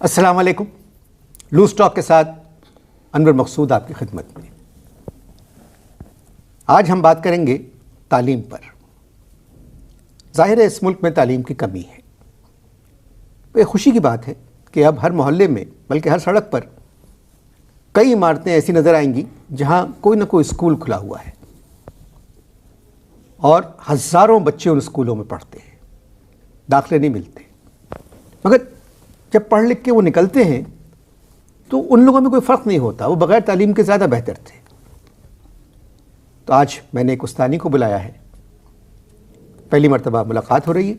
السلام علیکم. Loose talk کے ساتھ انور مقصود آپ کی خدمت میں. آج ہم بات کریں گے تعلیم پر. ظاہر ہے اس ملک میں تعلیم کی کمی ہے. یہ خوشی کی بات ہے کہ اب ہر محلے میں بلکہ ہر سڑک پر کئی عمارتیں ایسی نظر آئیں گی جہاں کوئی نہ کوئی اسکول کھلا ہوا ہے اور ہزاروں بچے ان اسکولوں میں پڑھتے ہیں. داخلے نہیں ملتے، مگر جب پڑھ لکھ کے وہ نکلتے ہیں تو ان لوگوں میں کوئی فرق نہیں ہوتا، وہ بغیر تعلیم کے زیادہ بہتر تھے. تو آج میں نے ایک استانی کو بلایا ہے، پہلی مرتبہ ملاقات ہو رہی ہے،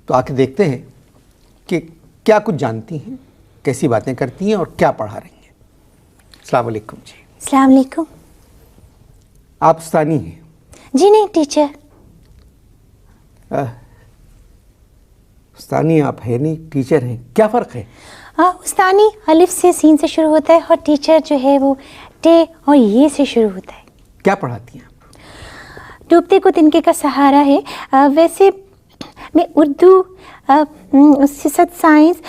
تو آ کے دیکھتے ہیں کہ کیا کچھ جانتی ہیں، کیسی باتیں کرتی ہیں اور کیا پڑھا رہی ہیں. السلام علیکم. جی السلام علیکم. آپ استانی ہیں؟ جی نہیں، ٹیچر. استانی آپ ہے نہیں، ٹیچر ہیں، کیا فرق ہے؟ استانی الف سے سین سے شروع ہوتا ہے اور ٹیچر جو ہے وہ ٹے اور یہ سے شروع ہوتا ہے. کیا پڑھاتی ہیں آپ؟ ڈوبتے کو تنکے کا سہارا ہے. ویسے میں اردو، اس کے ساتھ سائنس،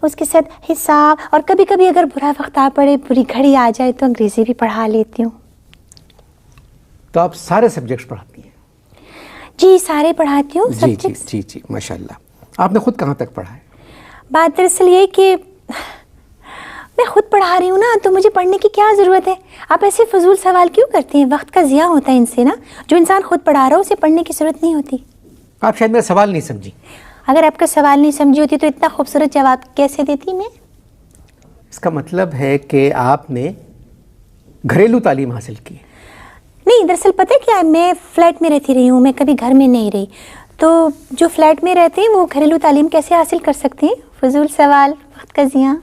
اس کے ساتھ حساب، اور کبھی کبھی اگر برا وقت آ پڑے، بری گھڑی آ جائے تو انگریزی بھی پڑھا لیتی ہوں. تو آپ سارے سبجیکٹس پڑھاتی ہیں؟ جی سارے پڑھاتی ہوں. جی جی جی جی ماشاء اللہ. آپ نے خود کہاں تک پڑھا ہے؟ بات دراصل یہ کہ میں خود پڑھا رہی ہوں نا، تو مجھے پڑھنے کی کیا ضرورت ہے؟ آپ ایسے فضول سوال کیوں کرتے ہیں؟ وقت کا ضیاع ہوتا ہے ان سے نا. جو انسان خود پڑھا رہا ہو اسے پڑھنے کی ضرورت نہیں ہوتی. آپ شاید میرا سوال نہیں سمجھی. اگر آپ کا سوال نہیں سمجھی ہوتی تو اتنا خوبصورت جواب کیسے دیتی میں؟ اس کا مطلب ہے کہ آپ نے گھریلو تعلیم حاصل کی ہے. نہیں، دراصل پتہ کیا ہے، میں فلیٹ میں رہتی رہی ہوں، میں کبھی گھر میں نہیں رہی. تو جو فلیٹ میں رہتے ہیں وہ گھریلو تعلیم کیسے حاصل کر سکتے ہیں؟ فضول سوال، وقت کا ضیاع.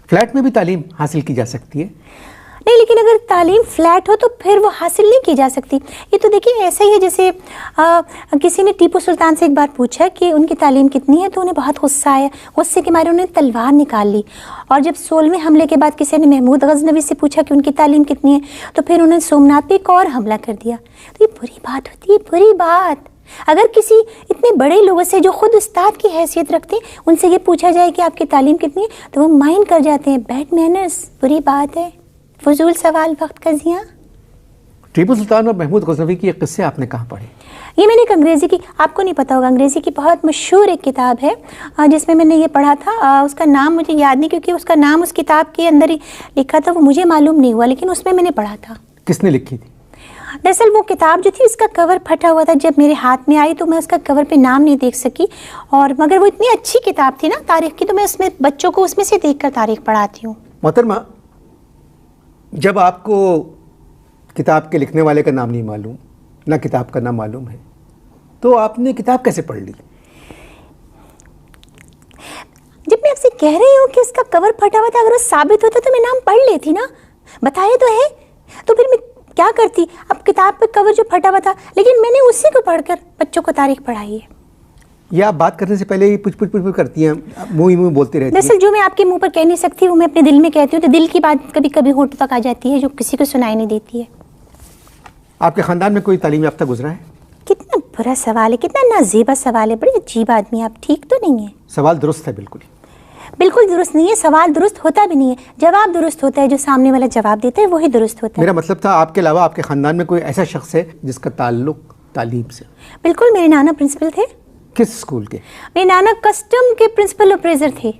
فلیٹ میں بھی تعلیم حاصل کی جا سکتی ہے. نہیں، لیکن اگر تعلیم فلیٹ ہو تو پھر وہ حاصل نہیں کی جا سکتی. یہ تو دیکھیے ایسا ہی ہے جیسے کسی نے ٹیپو سلطان سے ایک بار پوچھا کہ ان کی تعلیم کتنی ہے، تو انہیں بہت غصہ آیا. غصے کے مارے انہوں نے تلوار نکال لی. اور جب 16ویں حملے کے بعد کسی نے محمود غزنوی سے پوچھا کہ ان کی تعلیم کتنی ہے، تو پھر انہوں نے سومنات پہ ایک اور حملہ کر دیا. تو یہ بری بات ہوتی ہے، بری بات. اگر کسی اتنے بڑے لوگوں سے جو خود استاد کی حیثیت رکھتے ہیں ان سے یہ پوچھا جائے کہ آپ کی تعلیم کتنی ہے تو وہ مائنڈ کر جاتے ہیں. بیڈ مینرز، بری بات ہے. فضول سوال، وقت کا ضیاع. ٹیپو سلطان اور محمود غزنوی کی ایک قصے آپ نے کہاں پڑھے؟ یہ میں نے ایک انگریزی کی، آپ کو نہیں پتا ہوگا، انگریزی کی بہت مشہور ایک کتاب ہے جس میں نے یہ پڑھا تھا. اس کا نام مجھے یاد نہیں کیونکہ اس کا نام اس کتاب کے اندر ہی لکھا تھا، وہ مجھے معلوم نہیں ہوا، لیکن اس میں نے پڑھا تھا. کس نے لکھی تھی؟ دراصل وہ کتاب جو تھی اس کا کور پھٹا ہوا تھا. جب میرے ہاتھ میں آئی تو میں اس کا کور پہ نام نہیں دیکھ سکی، اور مگر وہ اتنی اچھی کتاب تھی نا تاریخ کی، تو میں اس میں بچوں کو اس میں سے دیکھ کر تاریخ پڑھاتی ہوں. محترمہ، جب آپ کو کتاب کے لکھنے والے کا نام نہیں معلوم، نہ کتاب کا نام معلوم ہے، تو آپ نے کتاب کیسے پڑھ لی؟ جب میں آپ سے کہہ رہی ہوں کہ اس کا کور پھٹا ہوا تھا، اگر وہ ثابت ہوتا تو میں نام پڑھ لیتی نا. بتایا تو ہے، تو پھر میں کیا کرتی؟ اب کتاب پہ کور جو پھٹا ہوا تھا، لیکن میں نے اسی کو پڑھ کر بچوں کو تاریخ پڑھائی ہے. یہ آپ بات کرنے سے پہلے ہی پچھ کرتی ہیں، منہ ہی منہ بولتی رہتی ہیں. دراصل جو میں آپ کے منہ پر کہہ نہیں سکتی وہ میں اپنے دل میں کہتی ہوں، تو دل کی بات کبھی کبھی ہونٹوں تک آ جاتی ہے جو کسی کو سنائی نہیں دیتی ہے. آپ کے خاندان میں کوئی تعلیم یافتہ گزرا ہے؟ کتنا برا سوال ہے، کتنا نازیبا سوال ہے. بڑی عجیب آدمی، آپ ٹھیک تو نہیں ہے؟ سوال درست ہے، بالکل درست نہیں ہے. سوال درست ہوتا بھی نہیں ہے، جواب درست ہوتا ہے. جو سامنے والا جواب دیتا ہے وہی درست ہوتا ہے. میرا مطلب تھا آپ کے علاوہ آپ کے خاندان میں کوئی ایسا شخص ہے جس کا تعلق تعلیم سے؟ بالکل، میرے نانا پرنسپل تھے. کس اسکول کے؟ میرے نانا کسٹم کے پرنسپل اپریزر تھے.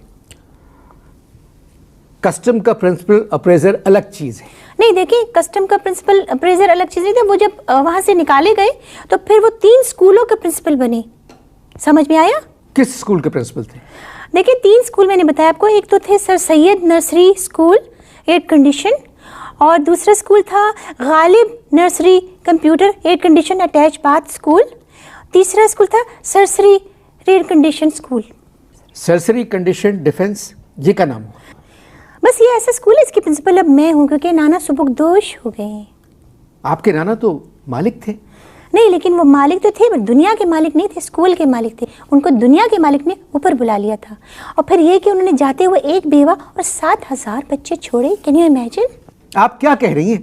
کسٹم کا پرنسپل اپریزر الگ چیز ہے. نہیں دیکھیں، کسٹم کا پرنسپل اپریزر الگ چیز نہیں تھا. وہ جب وہاں سے نکالے گئے تو پھر وہ 3 اسکولوں کے پرنسپل بنے. سمجھ میں آیا؟ کس اسکول کے پرنسپل تھے؟ دیکھیں 3 اسکول میں نے بتایا آپ کو. ایک تو تھے sir Syed nursery school air condition, اور دوسرا اسکول تھا Ghalib nursery computer air condition attach bath school. تیسرا اسکول تھا Sarsari air condition school. Sarsari condition defence, یہ کا نام ہو؟ بس یہ ایسا اسکول ہے، اس کی پرنسپل اب میں ہوں کیونکہ نانا سبکدوش ہو گئے ہیں. آپ کے نانا تو مالک تھے؟ نہیں، لیکن وہ مالک تو تھے، دنیا کے مالک نہیں تھے، اسکول کے مالک تھے. ان کو دنیا کے مالک نے اوپر بلا لیا تھا. اور پھر یہ کہ انہوں نے جاتے ہوئے 1 بیوہ اور 7,000 بچے چھوڑے. Can you imagine? آپ کیا کہہ رہی ہیں؟